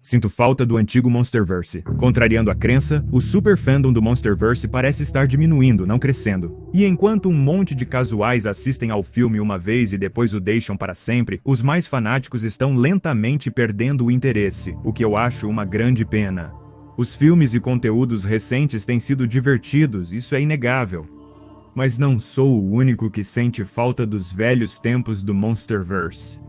Sinto falta do antigo Monsterverse. Contrariando a crença, o super fandom do Monsterverse parece estar diminuindo, não crescendo. E enquanto um monte de casuais assistem ao filme uma vez e depois o deixam para sempre, os mais fanáticos estão lentamente perdendo o interesse, o que eu acho uma grande pena. Os filmes e conteúdos recentes têm sido divertidos, isso é inegável. Mas não sou o único que sente falta dos velhos tempos do Monsterverse.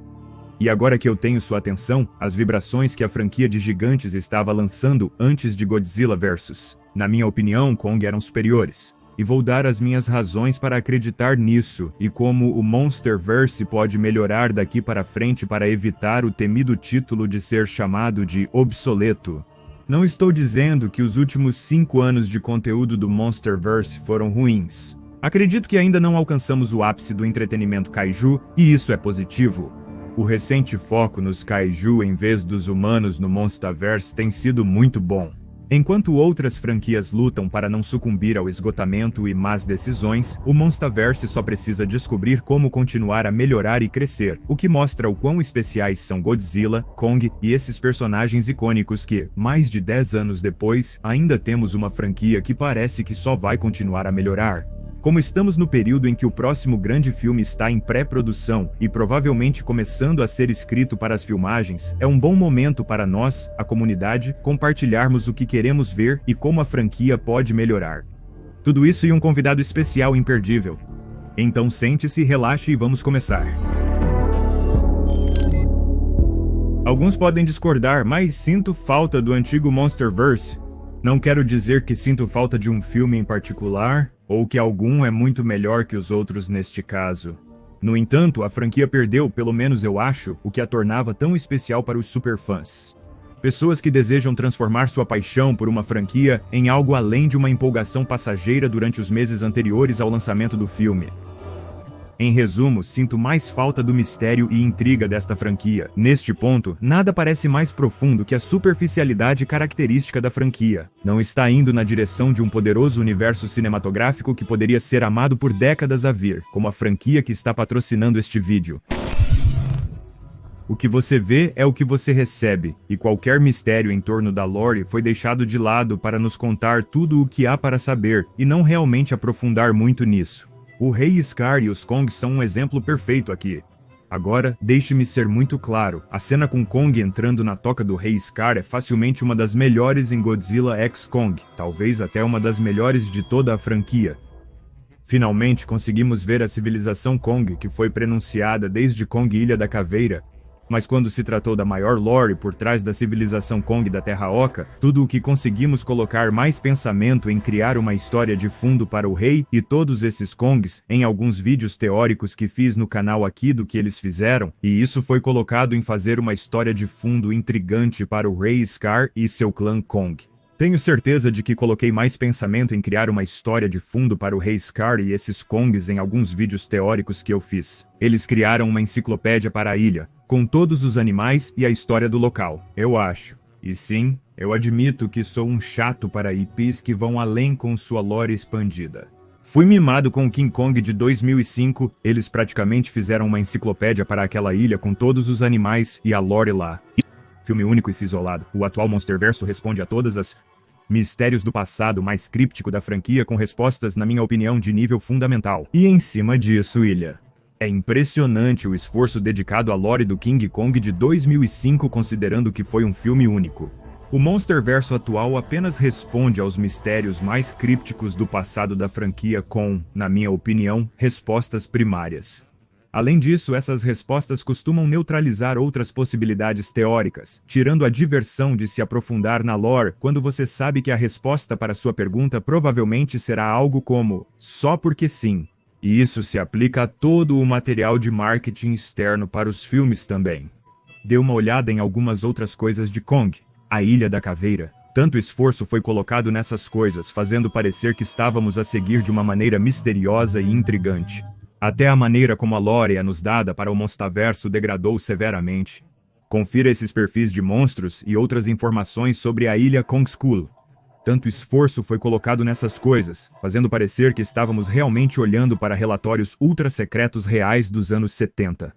E agora que eu tenho sua atenção, as vibrações que a franquia de gigantes estava lançando antes de Godzilla vs. Na minha opinião, Kong eram superiores. E vou dar as minhas razões para acreditar nisso, e como o Monsterverse pode melhorar daqui para frente para evitar o temido título de ser chamado de obsoleto. Não estou dizendo que os últimos 5 anos de conteúdo do Monsterverse foram ruins. Acredito que ainda não alcançamos o ápice do entretenimento kaiju, e isso é positivo. O recente foco nos kaiju em vez dos humanos no Monsterverse tem sido muito bom. Enquanto outras franquias lutam para não sucumbir ao esgotamento e más decisões, o Monsterverse só precisa descobrir como continuar a melhorar e crescer, o que mostra o quão especiais são Godzilla, Kong e esses personagens icônicos que, mais de 10 anos depois, ainda temos uma franquia que parece que só vai continuar a melhorar. Como estamos no período em que o próximo grande filme está em pré-produção e provavelmente começando a ser escrito para as filmagens, é um bom momento para nós, a comunidade, compartilharmos o que queremos ver e como a franquia pode melhorar. Tudo isso e um convidado especial imperdível. Então sente-se, relaxe e vamos começar. Alguns podem discordar, mas sinto falta do antigo Monsterverse. Não quero dizer que sinto falta de um filme em particular, ou que algum é muito melhor que os outros neste caso. No entanto, a franquia perdeu, pelo menos eu acho, o que a tornava tão especial para os superfãs. Pessoas que desejam transformar sua paixão por uma franquia em algo além de uma empolgação passageira durante os meses anteriores ao lançamento do filme. Em resumo, sinto mais falta do mistério e intriga desta franquia. Neste ponto, nada parece mais profundo que a superficialidade característica da franquia. Não está indo na direção de um poderoso universo cinematográfico que poderia ser amado por décadas a vir, como a franquia que está patrocinando este vídeo. O que você vê é o que você recebe, e qualquer mistério em torno da lore foi deixado de lado para nos contar tudo o que há para saber, e não realmente aprofundar muito nisso. O Rei Scar e os Kongs são um exemplo perfeito aqui. Agora, deixe-me ser muito claro, a cena com Kong entrando na toca do Rei Scar é facilmente uma das melhores em Godzilla x Kong, talvez até uma das melhores de toda a franquia. Finalmente conseguimos ver a civilização Kong, que foi prenunciada desde Kong Ilha da Caveira, mas quando se tratou da maior lore por trás da civilização Kong da Terra Oca, tudo o que conseguimos colocar mais pensamento em criar uma história de fundo para o rei e todos esses Kongs, em alguns vídeos teóricos que fiz no canal aqui do que eles fizeram, e isso foi colocado em fazer uma história de fundo intrigante para o Rei Scar e seu clã Kong. Tenho certeza de que coloquei mais pensamento em criar uma história de fundo para o Rei Scar e esses Kongs em alguns vídeos teóricos que eu fiz. Eles criaram uma enciclopédia para a ilha, com todos os animais e a história do local, eu acho. E sim, eu admito que sou um chato para IPs que vão além com sua lore expandida. Fui mimado com o King Kong de 2005, eles praticamente fizeram uma enciclopédia para aquela ilha com todos os animais e a lore lá. Filme único e isolado, o atual Monsterverse responde a todas as mistérios do passado mais críptico da franquia com respostas, na minha opinião, de nível fundamental. E em cima disso, ilha. É impressionante o esforço dedicado à lore do King Kong de 2005 considerando que foi um filme único. O Monsterverse atual apenas responde aos mistérios mais crípticos do passado da franquia com, na minha opinião, respostas primárias. Além disso, essas respostas costumam neutralizar outras possibilidades teóricas, tirando a diversão de se aprofundar na lore quando você sabe que a resposta para sua pergunta provavelmente será algo como só porque sim. E isso se aplica a todo o material de marketing externo para os filmes também. Dê uma olhada em algumas outras coisas de Kong, a Ilha da Caveira. Tanto esforço foi colocado nessas coisas, fazendo parecer que estávamos a seguir de uma maneira misteriosa e intrigante. Até a maneira como a lore é nos dada para o Monsterverse degradou severamente. Confira esses perfis de monstros e outras informações sobre a ilha Kong Skull. Tanto esforço foi colocado nessas coisas, fazendo parecer que estávamos realmente olhando para relatórios ultra-secretos reais dos anos 70.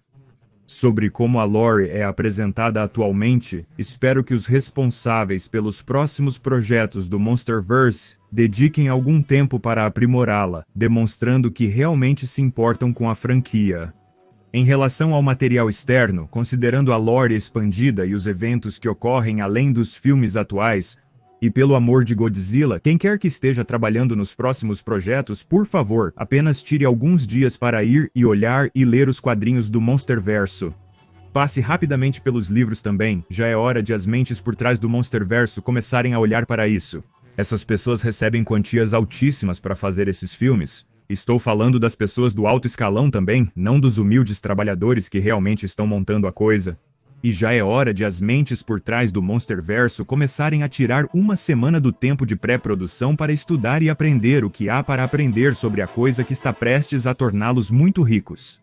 sobre como a lore é apresentada atualmente, espero que os responsáveis pelos próximos projetos do Monsterverse dediquem algum tempo para aprimorá-la, demonstrando que realmente se importam com a franquia. Em relação ao material externo, considerando a lore expandida e os eventos que ocorrem além dos filmes atuais, e pelo amor de Godzilla, quem quer que esteja trabalhando nos próximos projetos, por favor, apenas tire alguns dias para ir e olhar e ler os quadrinhos do Monsterverso. Passe rapidamente pelos livros também, já é hora de as mentes por trás do Monsterverso começarem a olhar para isso. Essas pessoas recebem quantias altíssimas para fazer esses filmes. Estou falando das pessoas do alto escalão também, não dos humildes trabalhadores que realmente estão montando a coisa. E já é hora de as mentes por trás do Monsterverso começarem a tirar uma semana do tempo de pré-produção para estudar e aprender o que há para aprender sobre a coisa que está prestes a torná-los muito ricos.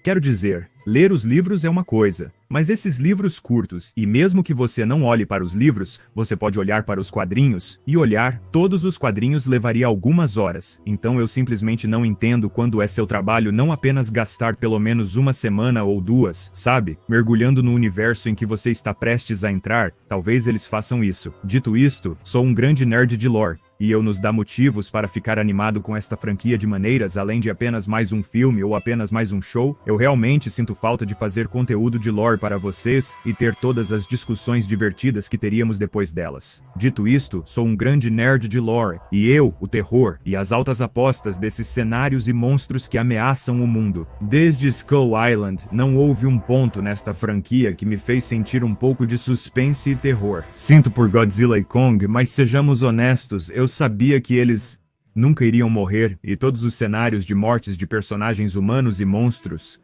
Quero dizer, ler os livros é uma coisa, mas esses livros curtos, e mesmo que você não olhe para os livros, você pode olhar para os quadrinhos, e olhar todos os quadrinhos levaria algumas horas, então eu simplesmente não entendo quando é seu trabalho não apenas gastar pelo menos uma semana ou duas, sabe, mergulhando no universo em que você está prestes a entrar, talvez eles façam isso. Dito isto, sou um grande nerd de lore, e eu nos dá motivos para ficar animado com esta franquia de maneiras além de apenas mais um filme ou apenas mais um show. Eu realmente sinto falta de fazer conteúdo de lore para vocês e ter todas as discussões divertidas que teríamos depois delas. Dito isto, sou um grande nerd de lore, e eu, o terror e as altas apostas desses cenários e monstros que ameaçam o mundo. Desde Skull Island, não houve um ponto nesta franquia que me fez sentir um pouco de suspense e terror. Sinto por Godzilla e Kong, mas sejamos honestos, eu sabia que eles nunca iriam morrer, e todos os cenários de mortes de personagens humanos e monstros.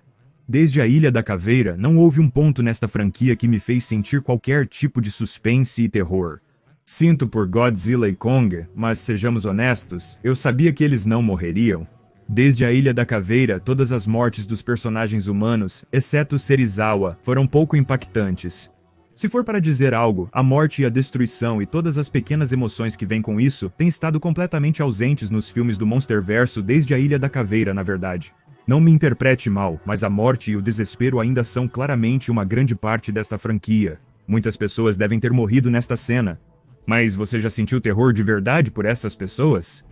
Desde a Ilha da Caveira, não houve um ponto nesta franquia que me fez sentir qualquer tipo de suspense e terror. Sinto por Godzilla e Kong, mas sejamos honestos, eu sabia que eles não morreriam. Desde a Ilha da Caveira, todas as mortes dos personagens humanos, exceto Serizawa, foram pouco impactantes. Se for para dizer algo, a morte e a destruição e todas as pequenas emoções que vêm com isso têm estado completamente ausentes nos filmes do Monsterverso desde a Ilha da Caveira, na verdade. Não me interprete mal, mas a morte e o desespero ainda são claramente uma grande parte desta franquia. Muitas pessoas devem ter morrido nesta cena. Mas você já sentiu terror de verdade por essas pessoas?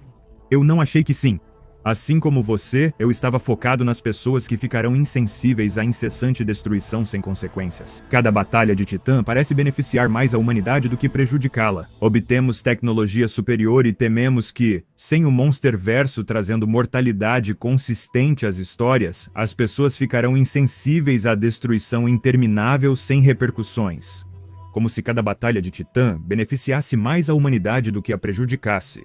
Eu não achei que sim. Assim como você, eu estava focado nas pessoas que ficarão insensíveis à incessante destruição sem consequências. Cada batalha de Titã parece beneficiar mais a humanidade do que prejudicá-la. Obtemos tecnologia superior e tememos que, sem o Monsterverso trazendo mortalidade consistente às histórias, as pessoas ficarão insensíveis à destruição interminável sem repercussões. Como se cada batalha de Titã beneficiasse mais a humanidade do que a prejudicasse.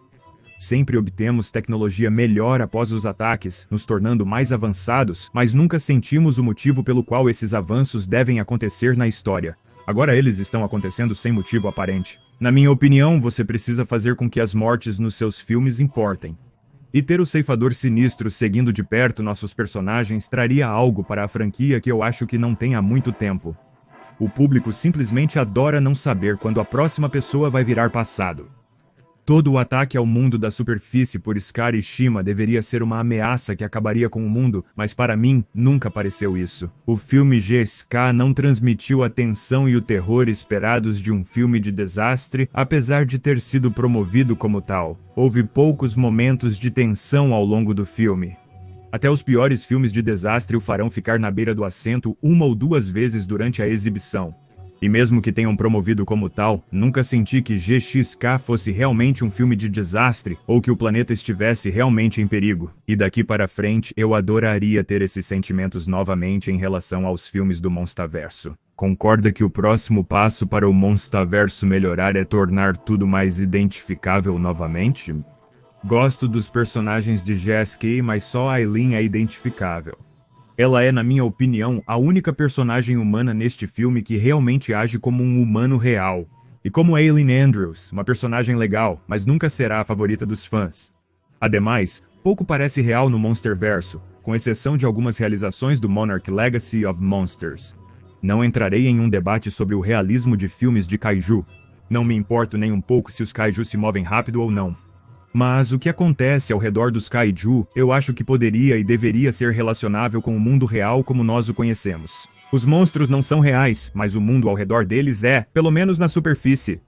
Sempre obtemos tecnologia melhor após os ataques, nos tornando mais avançados, mas nunca sentimos o motivo pelo qual esses avanços devem acontecer na história. Agora eles estão acontecendo sem motivo aparente. Na minha opinião, você precisa fazer com que as mortes nos seus filmes importem. E ter o ceifador sinistro seguindo de perto nossos personagens traria algo para a franquia que eu acho que não tem há muito tempo. O público simplesmente adora não saber quando a próxima pessoa vai virar passado. Todo o ataque ao mundo da superfície por Scar e Shima deveria ser uma ameaça que acabaria com o mundo, mas para mim, nunca pareceu isso. O filme GSK não transmitiu a tensão e o terror esperados de um filme de desastre, apesar de ter sido promovido como tal. Houve poucos momentos de tensão ao longo do filme. Até os piores filmes de desastre o farão ficar na beira do assento uma ou duas vezes durante a exibição. E mesmo que tenham promovido como tal, nunca senti que GXK fosse realmente um filme de desastre ou que o planeta estivesse realmente em perigo. E daqui para frente, eu adoraria ter esses sentimentos novamente em relação aos filmes do Monsterverso. Concorda que o próximo passo para o Monsterverso melhorar é tornar tudo mais identificável novamente? Gosto dos personagens de GSK, mas só Aileen é identificável. Ela é, na minha opinião, a única personagem humana neste filme que realmente age como um humano real. E como Aileen Andrews, uma personagem legal, mas nunca será a favorita dos fãs. Ademais, pouco parece real no Monsterverso, com exceção de algumas realizações do Monarch Legacy of Monsters. Não entrarei em um debate sobre o realismo de filmes de kaiju. Não me importo nem um pouco se os kaiju se movem rápido ou não. Mas o que acontece ao redor dos kaiju, eu acho que poderia e deveria ser relacionável com o mundo real como nós o conhecemos. Os monstros não são reais, mas o mundo ao redor deles é, pelo menos na superfície.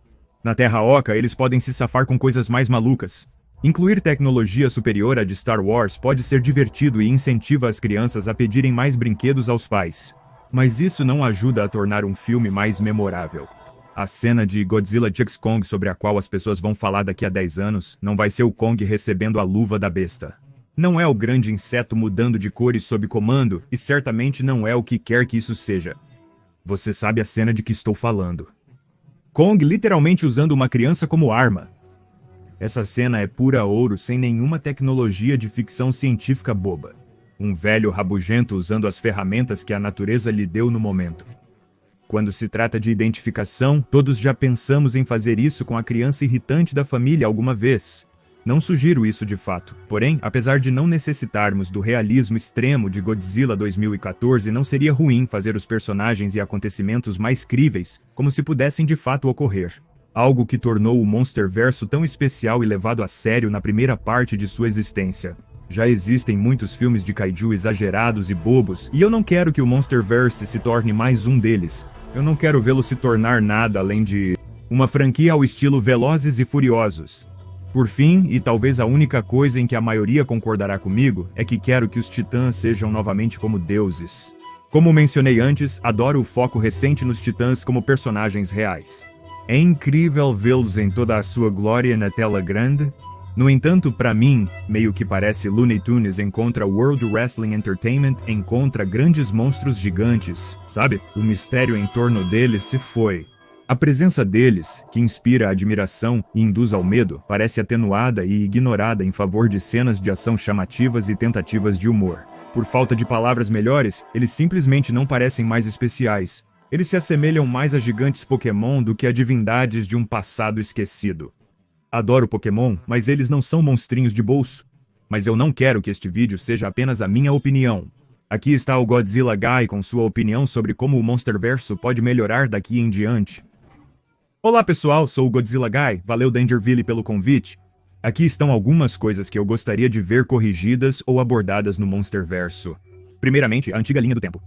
Na Terra Oca, eles podem se safar com coisas mais malucas. Incluir tecnologia superior à de Star Wars pode ser divertido e incentiva as crianças a pedirem mais brinquedos aos pais. Mas isso não ajuda a tornar um filme mais memorável. A cena de Godzilla x Kong sobre a qual as pessoas vão falar daqui a 10 anos não vai ser o Kong recebendo a luva da besta. Não é o grande inseto mudando de cores sob comando e certamente não é o que quer que isso seja. Você sabe a cena de que estou falando. Kong literalmente usando uma criança como arma. Essa cena é pura ouro sem nenhuma tecnologia de ficção científica boba. Um velho rabugento usando as ferramentas que a natureza lhe deu no momento. Quando se trata de identificação, todos já pensamos em fazer isso com a criança irritante da família alguma vez. Não sugiro isso de fato. Porém, apesar de não necessitarmos do realismo extremo de Godzilla 2014, não seria ruim fazer os personagens e acontecimentos mais críveis, como se pudessem de fato ocorrer. Algo que tornou o Monsterverso tão especial e levado a sério na primeira parte de sua existência. Já existem muitos filmes de kaiju exagerados e bobos, e eu não quero que o Monsterverse se torne mais um deles. Eu não quero vê-lo se tornar nada além de uma franquia ao estilo Velozes e Furiosos. Por fim, e talvez a única coisa em que a maioria concordará comigo, é que quero que os titãs sejam novamente como deuses. Como mencionei antes, adoro o foco recente nos titãs como personagens reais. É incrível vê-los em toda a sua glória na tela grande. No entanto, para mim, meio que parece Looney Tunes encontra World Wrestling Entertainment encontra grandes monstros gigantes, sabe? O mistério em torno deles se foi. A presença deles, que inspira admiração e induz ao medo, parece atenuada e ignorada em favor de cenas de ação chamativas e tentativas de humor. Por falta de palavras melhores, eles simplesmente não parecem mais especiais. Eles se assemelham mais a gigantes Pokémon do que a divindades de um passado esquecido. Adoro Pokémon, mas eles não são monstrinhos de bolso. Mas eu não quero que este vídeo seja apenas a minha opinião. Aqui está o Godzilla Guy com sua opinião sobre como o Monsterverso pode melhorar daqui em diante. Olá pessoal, sou o Godzilla Guy, valeu Dangerville pelo convite. Aqui estão algumas coisas que eu gostaria de ver corrigidas ou abordadas no Monsterverso. Primeiramente, a antiga linha do tempo.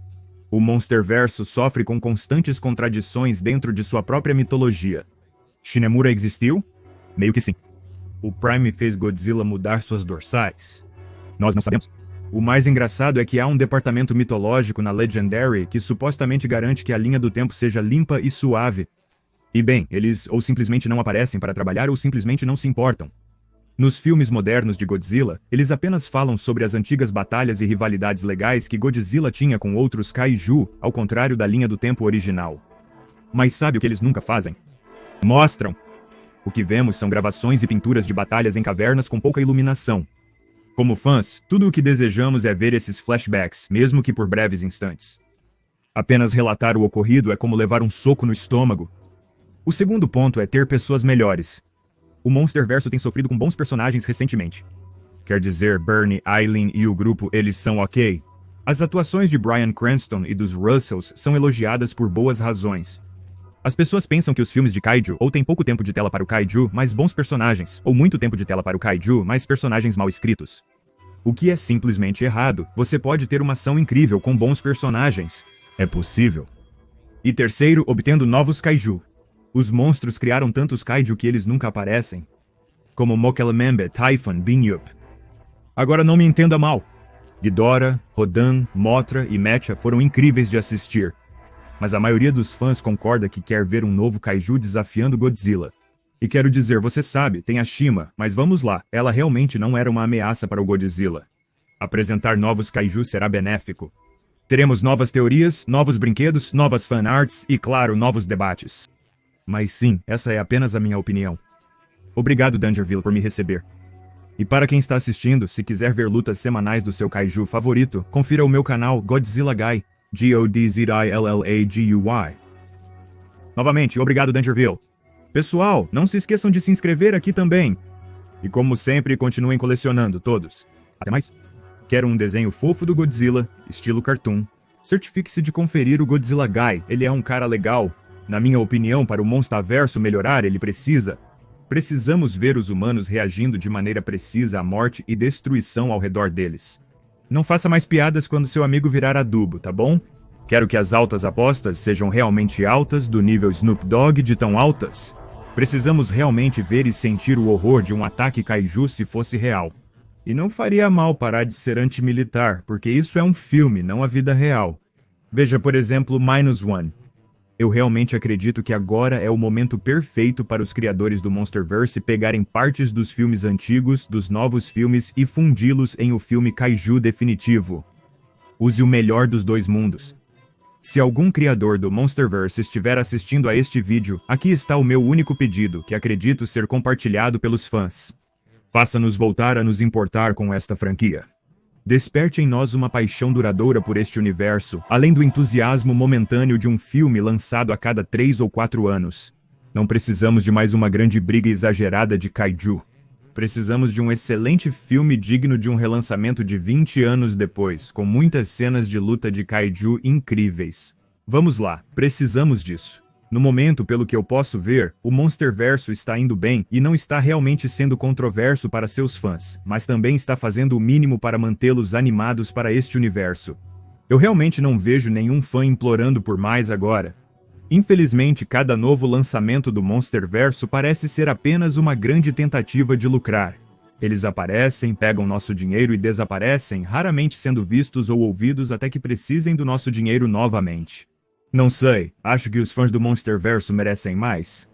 O Monsterverso sofre com constantes contradições dentro de sua própria mitologia. Shinemura existiu? Meio que sim. O Prime fez Godzilla mudar suas dorsais? Nós não sabemos. O mais engraçado é que há um departamento mitológico na Legendary que supostamente garante que a linha do tempo seja limpa e suave. E bem, eles ou simplesmente não aparecem para trabalhar ou simplesmente não se importam. Nos filmes modernos de Godzilla, eles apenas falam sobre as antigas batalhas e rivalidades legais que Godzilla tinha com outros kaiju, ao contrário da linha do tempo original. Mas sabe o que eles nunca fazem? Mostram! O que vemos são gravações e pinturas de batalhas em cavernas com pouca iluminação. Como fãs, tudo o que desejamos é ver esses flashbacks, mesmo que por breves instantes. Apenas relatar o ocorrido é como levar um soco no estômago. O segundo ponto é ter pessoas melhores. O Monsterverso tem sofrido com bons personagens recentemente. Quer dizer, Bernie, Eileen e o grupo, eles são ok. As atuações de Bryan Cranston e dos Russells são elogiadas por boas razões. As pessoas pensam que os filmes de kaiju ou têm pouco tempo de tela para o kaiju, mas bons personagens, ou muito tempo de tela para o kaiju, mas personagens mal escritos. O que é simplesmente errado. Você pode ter uma ação incrível com bons personagens. É possível. E terceiro, obtendo novos kaiju. Os monstros criaram tantos kaiju que eles nunca aparecem. Como Mokele-mbembe, Typhon, Binyup. Agora não me entenda mal. Ghidorah, Rodan, Mothra e Mecha foram incríveis de assistir. Mas a maioria dos fãs concorda que quer ver um novo kaiju desafiando Godzilla. E quero dizer, você sabe, tem a Shima, mas vamos lá, ela realmente não era uma ameaça para o Godzilla. Apresentar novos kaiju será benéfico. Teremos novas teorias, novos brinquedos, novas fanarts e, claro, novos debates. Mas sim, essa é apenas a minha opinião. Obrigado, Dangerville, por me receber. E para quem está assistindo, se quiser ver lutas semanais do seu kaiju favorito, confira o meu canal Godzilla Guy, Godzillagui. Novamente, obrigado, Dangerville. Pessoal, não se esqueçam de se inscrever aqui também. E como sempre, continuem colecionando todos. Até mais. Quero um desenho fofo do Godzilla, estilo cartoon. Certifique-se de conferir o Godzilla Guy, ele é um cara legal. Na minha opinião, para o Monsterverso melhorar, ele precisa. Precisamos ver os humanos reagindo de maneira precisa à morte e destruição ao redor deles. Não faça mais piadas quando seu amigo virar adubo, tá bom? Quero que as altas apostas sejam realmente altas, do nível Snoop Dogg de tão altas. Precisamos realmente ver e sentir o horror de um ataque kaiju se fosse real. E não faria mal parar de ser antimilitar, porque isso é um filme, não a vida real. Veja, por exemplo, Minus One. Eu realmente acredito que agora é o momento perfeito para os criadores do Monsterverse pegarem partes dos filmes antigos, dos novos filmes e fundi-los em o filme kaiju definitivo. Use o melhor dos dois mundos. Se algum criador do Monsterverse estiver assistindo a este vídeo, aqui está o meu único pedido, que acredito ser compartilhado pelos fãs. Faça-nos voltar a nos importar com esta franquia. Desperte em nós uma paixão duradoura por este universo, além do entusiasmo momentâneo de um filme lançado a cada 3 ou 4 anos. Não precisamos de mais uma grande briga exagerada de kaiju. Precisamos de um excelente filme digno de um relançamento de 20 anos depois, com muitas cenas de luta de kaiju incríveis. Vamos lá, precisamos disso. No momento, pelo que eu posso ver, o Monsterverso está indo bem e não está realmente sendo controverso para seus fãs, mas também está fazendo o mínimo para mantê-los animados para este universo. Eu realmente não vejo nenhum fã implorando por mais agora. Infelizmente, cada novo lançamento do Monsterverso parece ser apenas uma grande tentativa de lucrar. Eles aparecem, pegam nosso dinheiro e desaparecem, raramente sendo vistos ou ouvidos até que precisem do nosso dinheiro novamente. Não sei, acho que os fãs do Monsterverso merecem mais.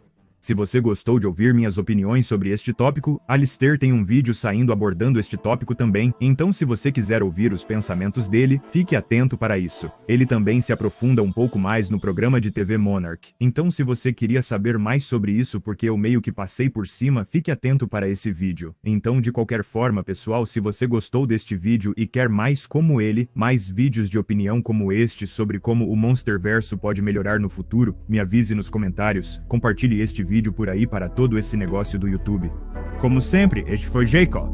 Se você gostou de ouvir minhas opiniões sobre este tópico, Alistair tem um vídeo saindo abordando este tópico também, então se você quiser ouvir os pensamentos dele, fique atento para isso. Ele também se aprofunda um pouco mais no programa de TV Monarch, então se você queria saber mais sobre isso porque eu meio que passei por cima, fique atento para esse vídeo. Então de qualquer forma pessoal, se você gostou deste vídeo e quer mais como ele, mais vídeos de opinião como este sobre como o Monsterverso pode melhorar no futuro, me avise nos comentários, compartilhe este vídeo por aí para todo esse negócio do YouTube. Como sempre, este foi Jacob.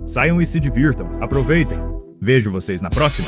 Saiam e se divirtam, aproveitem. Vejo vocês na próxima.